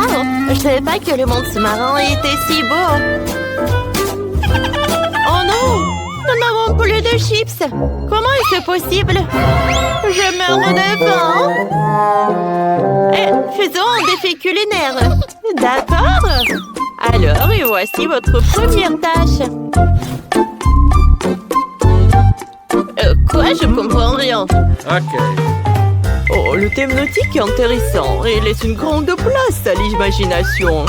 Wow! Je savais pas que le monde sous-marin était si beau. Oh non! Nous n'avons plus de chips. Comment est-ce possible? Je meurs de faim. Faisons un défi culinaire. D'accord. Alors, et voici votre première tâche. Quoi? Je comprends rien. Ok. Oh, le thème nautique est intéressant et laisse une grande place à l'imagination.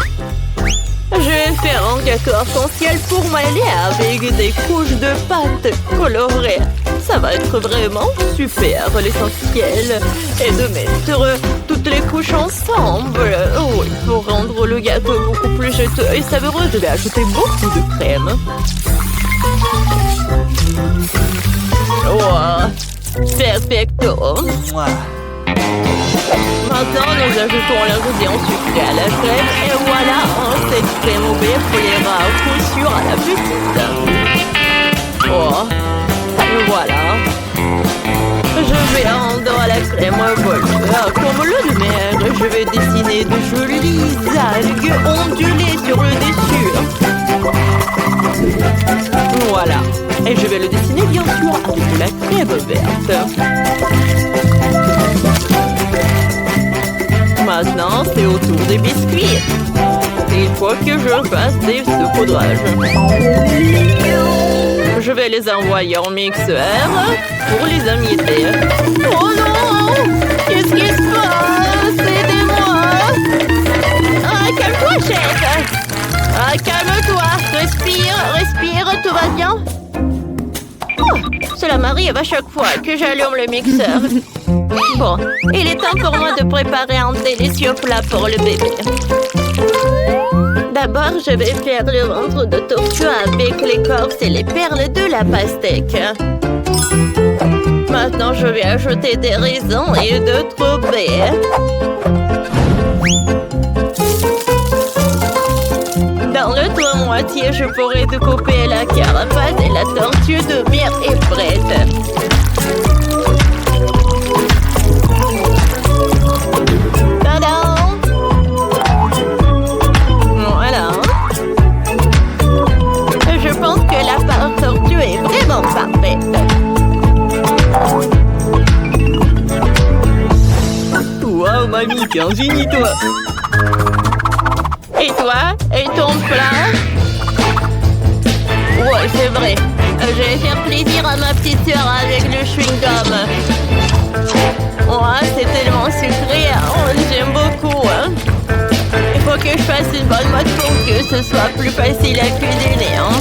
Je vais faire un gâteau arc-en-ciel pour m'aller avec des couches de pâte colorées. Ça va être vraiment super. L'essentiel est de mettre toutes les couches ensemble. Oui, pour rendre le gâteau beaucoup plus juteux et savoureux, je vais ajouter beaucoup de crème. Wow, perfecto. Maintenant, nous ajoutons l'ingrédient sucré à la crème et voilà, cette crème au beurre plaira à coup sûr à la petite. Oh, voilà. Je vais rendre la crème voleur comme le de mer. Je vais dessiner de jolies algues ondulées sur le dessus. Voilà. Et je vais le dessiner bien sûr avec de la crème verte. Maintenant, c'est au tour des biscuits. Il faut que je fasse des saupoudrages. Je vais les envoyer en mixeur pour les amietter. Oh non! Qu'est-ce qui se passe? Aidez-moi! Ah, calme-toi, chef! Ah, calme-toi! Respire, respire, tout va bien? Oh, cela m'arrive à chaque fois que j'allume le mixeur. Bon, il est temps pour moi de préparer un délicieux plat pour le bébé. D'abord, je vais faire le ventre de tortue avec l'écorce et les perles de la pastèque. Maintenant, je vais ajouter des raisins et d'autres baies. Dans l'autre moitié, je pourrais découper la carapace et la tortue de bière est prête. Parfait. Wow, mamie, t'es un génie, toi. Et toi? Et ton plat? Ouais, c'est vrai. Je vais faire plaisir à ma petite sœur avec le chewing-gum. Ouais, c'est tellement sucré. Oh, j'aime beaucoup. Hein? Il faut que je fasse une bonne mode pour que ce soit plus facile à cuisiner. Hein?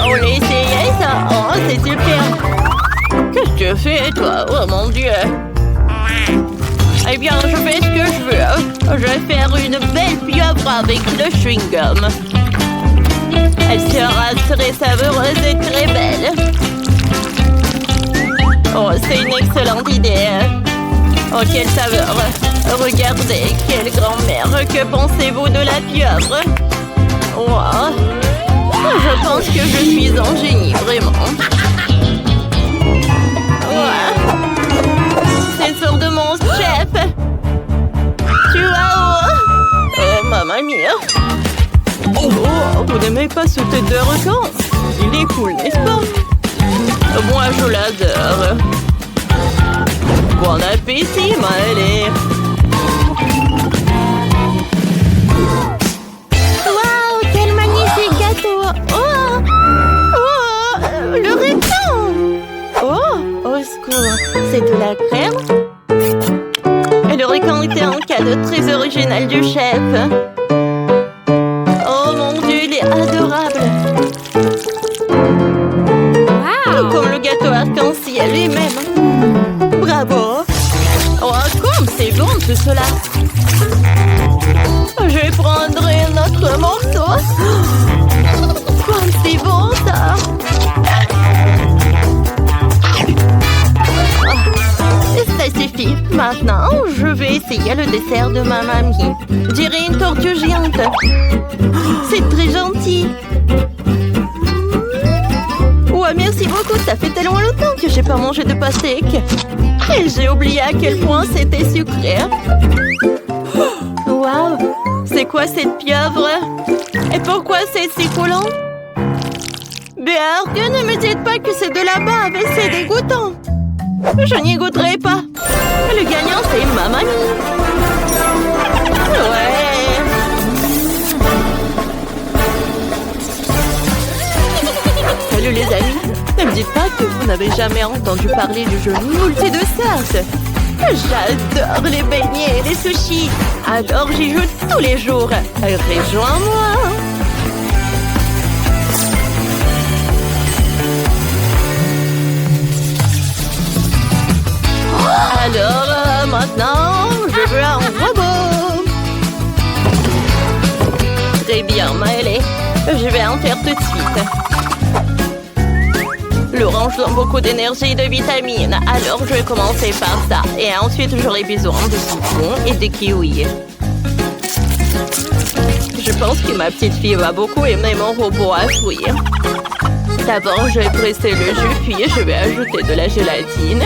On a essayé ça. Oh, c'est super. Qu'est-ce que tu fais, toi? Oh, mon Dieu. Eh bien, je fais ce que je veux. Je vais faire une belle pieuvre avec le chewing-gum. Elle sera très savoureuse et très belle. Oh, c'est une excellente idée. Oh, quelle saveur. Regardez, quelle grand-mère. Que pensez-vous de la pieuvre? Wow. Je pense que je suis un génie, vraiment. Ouais. C'est une sorte de monstre, chef. Tu vois où? Oh, mamma mia. Oh, vous n'aimez pas ce tête de requin? Il est cool, n'est-ce pas? Moi, je l'adore. Bon appétit, Maëlle. Waouh, quel magnifique gâteau! Oh, le requin! Oh, au secours, c'est de la crème? Et le requin était un cadeau très original du chef. Oh mon Dieu, il est adorable! Wow. Comme le gâteau arc-en-ciel lui-même. Bravo! Oh, comme c'est bon tout cela! Je vais prendre un autre morceau. Comme c'est bon ça! Ça suffit. Maintenant, je vais essayer le dessert de ma mamie. Je dirais une tortue géante. C'est très gentil. Ouais, merci beaucoup. Ça fait tellement longtemps que j'ai pas mangé de pastèque. Et j'ai oublié à quel point c'était sucré. Waouh! C'est quoi cette pieuvre? Et pourquoi c'est si collant? Berk, ne me dites pas que c'est de la bave, c'est dégoûtant. Je n'y goûterai pas. Le gagnant, c'est ma mamie. Ouais. Salut les amis. Ne me dites pas que vous n'avez jamais entendu parler du jeu multi de certes. J'adore les beignets et les sushis. Alors j'y joue tous les jours. Rejoins-moi. Alors, maintenant, je veux un robot. Très bien, Maëlé. Je vais en faire tout de suite. L'orange donne beaucoup d'énergie et de vitamines. Alors, je vais commencer par ça. Et ensuite, j'aurai besoin de citron et de kiwi. Je pense que ma petite fille va beaucoup aimer mon robot à fruits. D'abord, je vais presser le jus, puis je vais ajouter de la gélatine.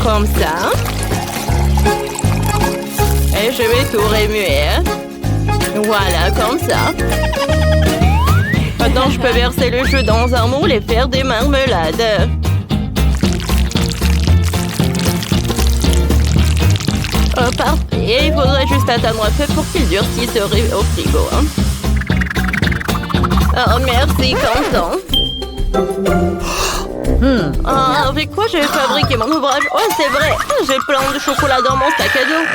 Comme ça. Et je vais tout remuer. Voilà, comme ça. Maintenant, je peux verser le jus dans un moule et faire des marmelades. Oh, parfait. Il faudrait juste attendre un peu pour qu'il durcisse au frigo. Oh, merci, content. Avec quoi je vais fabriquer mon ouvrage? Oh, c'est vrai, j'ai plein de chocolat dans mon sac à dos.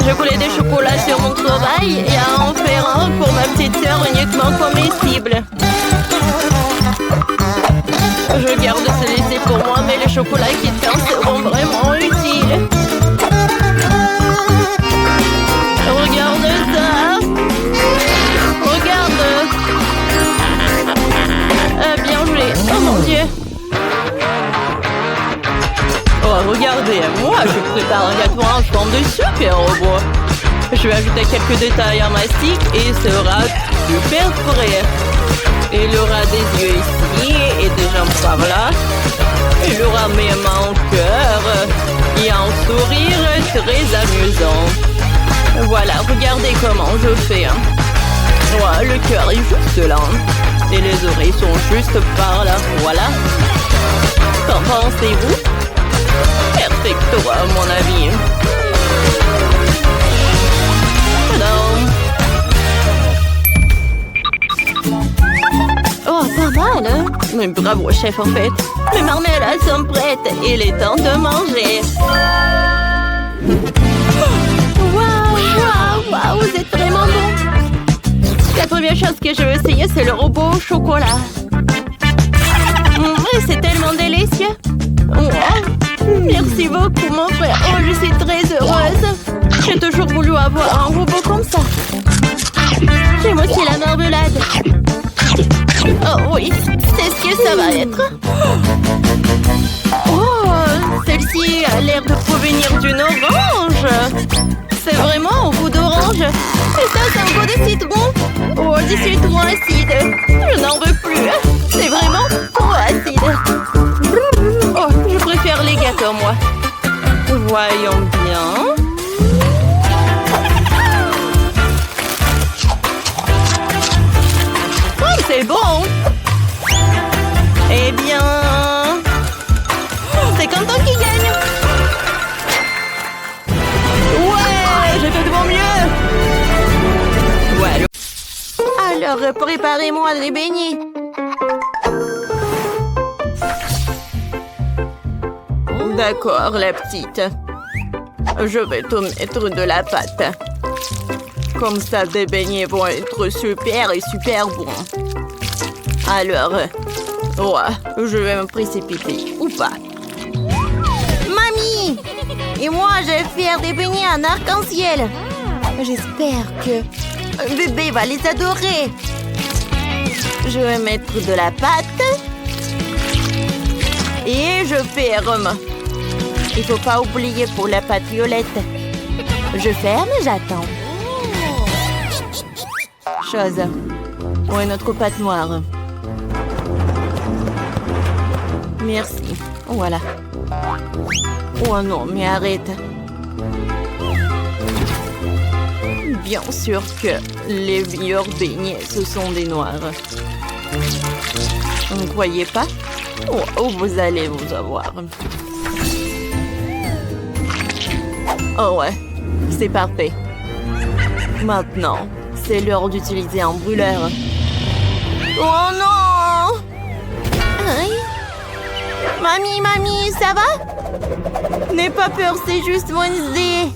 Je voulais des chocolats sur mon travail et à en faire un pour ma petite sœur uniquement comestible. Je garde celui-ci pour moi, mais les chocolats qui tiennent seront vraiment utiles. Regarde ça! Regarde! Bien joué. Oh mon Dieu. Oh, regardez, moi, je prépare un gâteau en forme de super robot. Je vais ajouter quelques détails en mastic et il sera super frais. Il aura des yeux ici et des jambes par là. Il aura mes mains au cœur et un sourire très amusant. Voilà, regardez comment je fais. Ouais, le cœur est juste là. Et les oreilles sont juste par là. Voilà. Qu'en pensez-vous? Perfecto, à mon avis. Oh, pas mal, hein? Mais bravo, chef, en fait. Les marmelades sont prêtes. Il est temps de manger. Waouh, vous êtes vraiment bon. La première chose que je veux essayer, c'est le robot au chocolat. C'est tellement délicieux. Oh, merci beaucoup, mon frère. Oh, je suis très heureuse. J'ai toujours voulu avoir un robot comme ça. J'aime aussi la marmelade. Oh oui, c'est ce que ça va être. Oh, celle-ci a l'air de provenir d'une orange. C'est vraiment au goût d'orange. Et ça, c'est un goût de citron. Oh, du citron acide. Je n'en veux plus. C'est vraiment trop acide. Oh, je préfère les gâteaux, moi. Voyons bien. Oh, c'est bon. Eh bien... c'est Quentin qui gagne. Ouais, j'ai fait de mon mieux. Ouais. Alors, préparez-moi les beignets. D'accord, la petite. Je vais te mettre de la pâte. Comme ça, des beignets vont être super et super bons. Alors, ouais, je vais me précipiter, ou pas. Mamie! Et moi, je vais faire des beignets en arc-en-ciel. J'espère que bébé va les adorer. Je vais mettre de la pâte. Et je ferme. Il faut pas oublier pour la pâte violette. Je ferme et j'attends. Chose. Ouais, notre pâte noire. Merci. Voilà. Oh non, mais arrête. Bien sûr que les meilleurs beignets, ce sont des noirs. Vous ne croyez pas? Oh, vous allez vous avoir. Oh ouais, c'est parfait. Maintenant, c'est l'heure d'utiliser un brûleur. Oh non! Aïe. Mamie, ça va? N'aie pas peur, c'est juste Wednesday.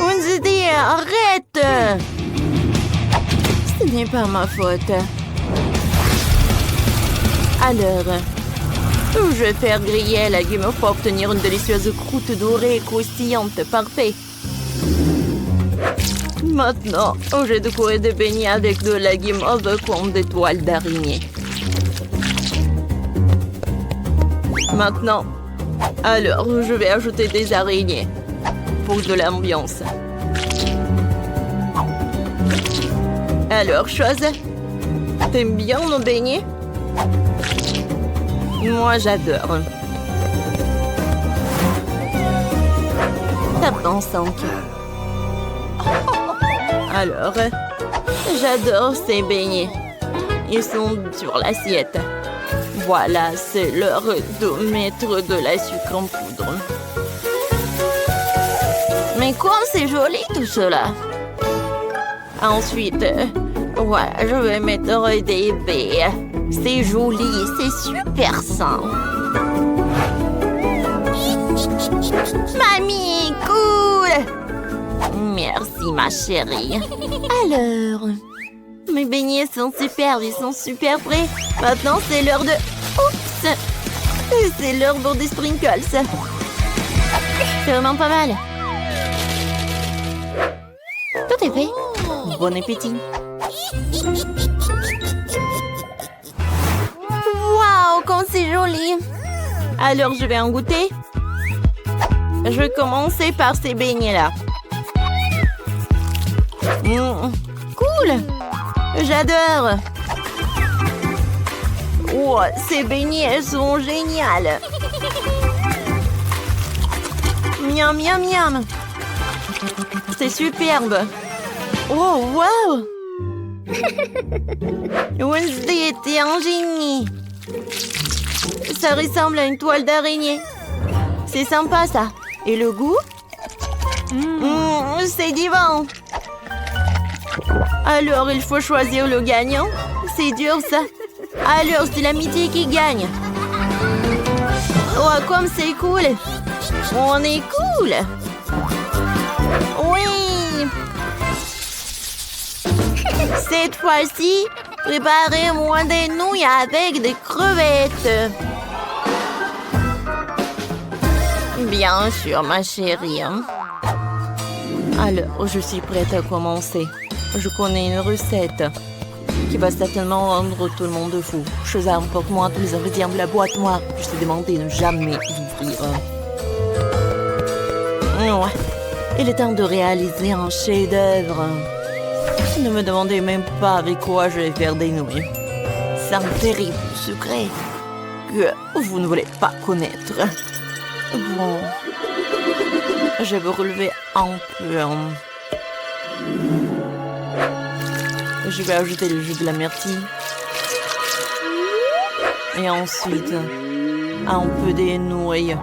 Wednesday, arrête! Ce n'est pas ma faute. Alors, je vais faire griller la légume pour obtenir une délicieuse croûte dorée et croustillante. Parfait. Maintenant, j'ai décoré des beignets avec de la guimauve comme des toiles d'araignée. Maintenant, alors, je vais ajouter des araignées pour de l'ambiance. Alors, chose, t'aimes bien nos beignets? Moi, j'adore. Tape dans 5. Alors, j'adore ces beignets. Ils sont sur l'assiette. Voilà, c'est l'heure de mettre de la sucre en poudre. Mais comme c'est joli tout cela. Ensuite, voilà, je vais mettre des baies. C'est joli, c'est super sain. Mamie, cool! Merci, ma chérie. Alors, mes beignets sont superbes, ils sont super prêts. Maintenant, c'est l'heure de... Oups! C'est l'heure pour des sprinkles. C'est vraiment pas mal. Tout est fait. Bon appétit. Waouh, comme c'est joli. Alors, je vais en goûter. Je vais commencer par ces beignets-là. Cool. J'adore. Oh, ces beignets sont géniaux. Miam, miam, miam. C'est superbe. Oh, wow. Wednesday était un génie. Ça ressemble à une toile d'araignée. C'est sympa, ça. Et le goût? C'est divin. Alors, il faut choisir le gagnant. C'est dur, ça. Alors, c'est l'amitié qui gagne. Oh, comme c'est cool. On est cool. Oui. Cette fois-ci, préparez-moi des nouilles avec des crevettes. Bien sûr, ma chérie. Alors, je suis prête à commencer. Je connais une recette qui va certainement rendre tout le monde fou. Chose emporte-moi tous les ingrédients de la boîte noire. Je t'ai demandé de ne jamais ouvrir. Ouais. Il est temps de réaliser un chef-d'œuvre. Ne me demandez même pas avec quoi je vais faire des nouilles. C'est un terrible secret que vous ne voulez pas connaître. Bon. Je vais relever un peu. Je vais ajouter le jus de la myrtille. Et ensuite, un peu des nouilles.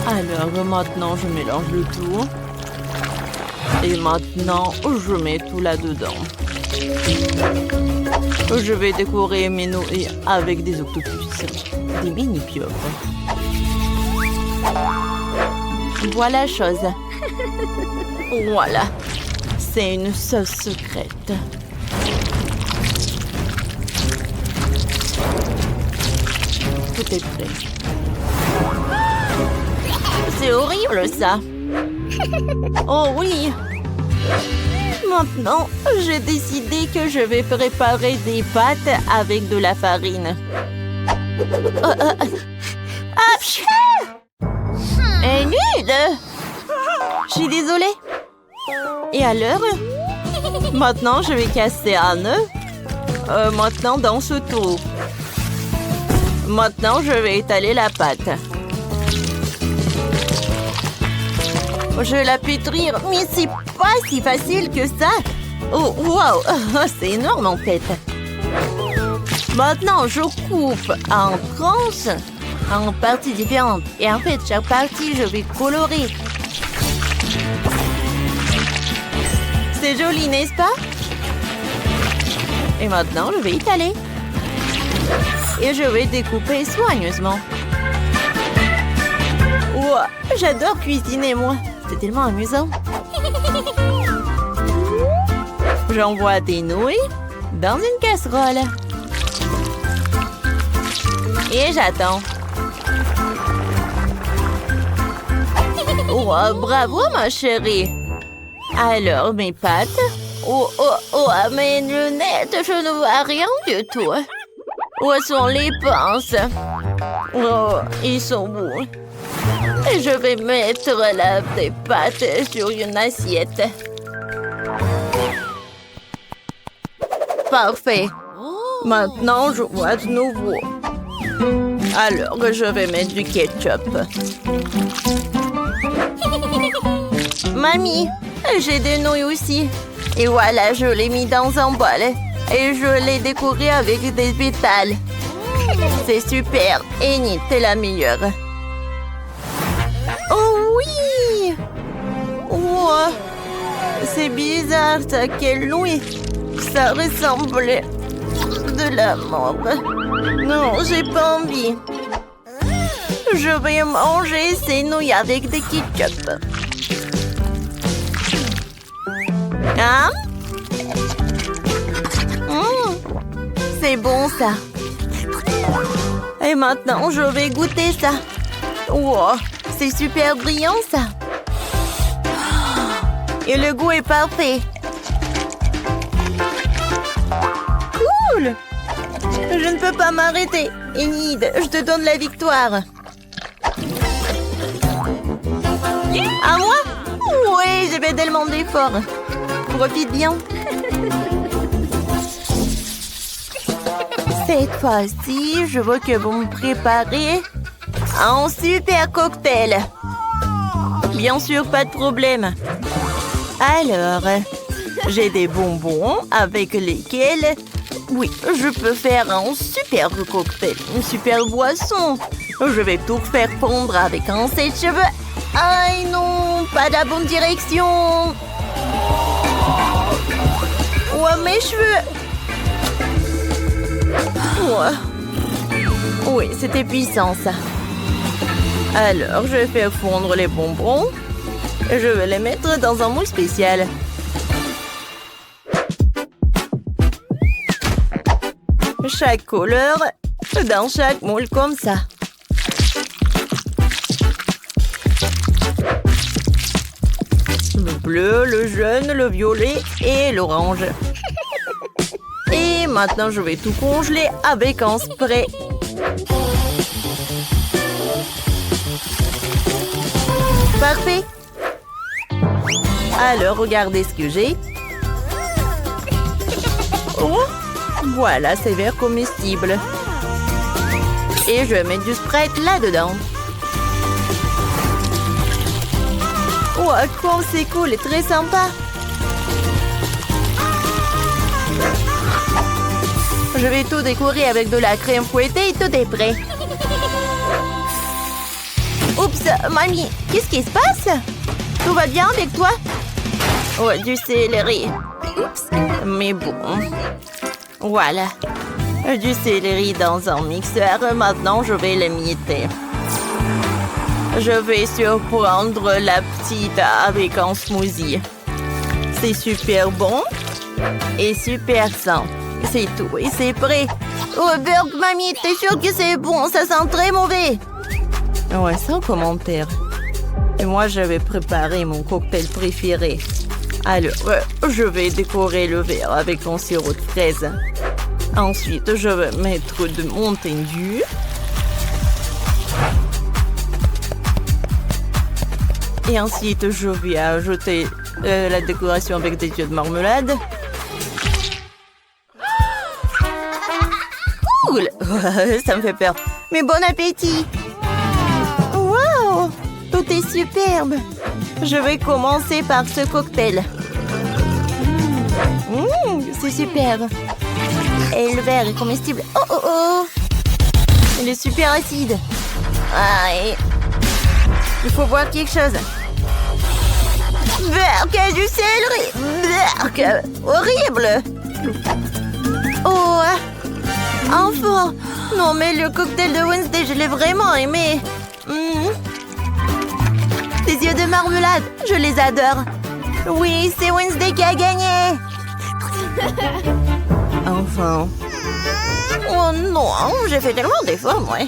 Alors, maintenant, je mélange le tout. Et maintenant, je mets tout là-dedans. Je vais décorer mes nouilles avec des octopus, des mini-pieuvres. Voilà chose. Voilà. C'est une sauce secrète. Tout est prêt. C'est horrible, ça. Oh oui. Maintenant, j'ai décidé que je vais préparer des pâtes avec de la farine. Nude! Je suis désolée. Et alors? Maintenant, je vais casser un œuf. Maintenant, dans ce trou. Maintenant, je vais étaler la pâte. Je vais la pétrir, mais c'est pas si facile que ça. Oh, wow, c'est énorme en fait. Maintenant, je coupe en tranches, en parties différentes. Et en fait, chaque partie, je vais colorer. C'est joli, n'est-ce pas? Et maintenant, je vais étaler. Et je vais découper soigneusement. Wow, j'adore cuisiner, moi. C'est tellement amusant. J'envoie des nouilles dans une casserole. Et j'attends. Oh, bravo, ma chérie. Alors, mes pâtes. Oh, mes lunettes, je ne vois rien du tout. Où sont les pinces? Oh, ils sont bons. Et je vais mettre des pâtes sur une assiette. Parfait. Maintenant, je vois de nouveau. Alors, je vais mettre du ketchup. Mamie, j'ai des nouilles aussi. Et voilà, je l'ai mis dans un bol. Et je l'ai décoré avec des pétales. C'est super. Enid, t'es la meilleure. Oh oui! Wow. C'est bizarre, ça. Quelle nouille. Ça ressemble de la mort. Non, j'ai pas envie. Je vais manger ces nouilles avec des ketchup. Hein? C'est bon, ça. Et maintenant, je vais goûter ça. Wow, c'est super brillant, ça. Et le goût est parfait. Cool! Je ne peux pas m'arrêter. Enid, je te donne la victoire. À moi? Oui, j'ai fait tellement d'efforts. Profite bien. Cette fois-ci, je veux que vous me préparez un super cocktail. Bien sûr, pas de problème. Alors, j'ai des bonbons avec lesquels, oui, je peux faire un super cocktail, une super boisson. Je vais tout faire fondre avec un sèche-cheveux. Aïe non, pas de la bonne direction. Oh, mes cheveux. Oh. Oui, c'était puissant, ça. Alors, je vais faire fondre les bonbons. Je vais les mettre dans un moule spécial. Chaque couleur dans chaque moule comme ça. Le bleu, le jaune, le violet et l'orange. Et maintenant, je vais tout congeler avec un spray. Parfait. Alors, regardez ce que j'ai. Oh, voilà, c'est vert comestible. Et je vais mettre du Sprite là-dedans. Oh, comme c'est cool et très sympa. Je vais tout décorer avec de la crème fouettée et tout est prêt. Oups, mamie, qu'est-ce qui se passe? Tout va bien avec toi? Oh, du céleri. Oups, mais bon. Voilà. Du céleri dans un mixeur. Maintenant, je vais l'émietter. Je vais surprendre la petite avec un smoothie. C'est super bon et super sain. C'est tout et c'est prêt. Oh, Burg, mamie, t'es sûre que c'est bon? Ça sent très mauvais. Ouais, sans commentaire. Et moi, je vais préparer mon cocktail préféré. Alors, je vais décorer le verre avec un sirop de fraise. Ensuite, je vais mettre de Mountain Dew. Et ensuite, je vais ajouter La décoration avec des yeux de marmelade. Cool. Ça me fait peur. Mais bon appétit. Wow, tout est superbe. Je vais commencer par ce cocktail. C'est superbe. Et le verre est comestible. Oh oh oh. Il est super acide. Aïe. Il faut boire quelque chose. Berk, du céleri. Berk, horrible. Oh, enfin. Non, mais le cocktail de Wednesday, je l'ai vraiment aimé. Des yeux de marmelade, je les adore. Oui, c'est Wednesday qui a gagné. Enfin. Oh non, j'ai fait tellement d'efforts, moi.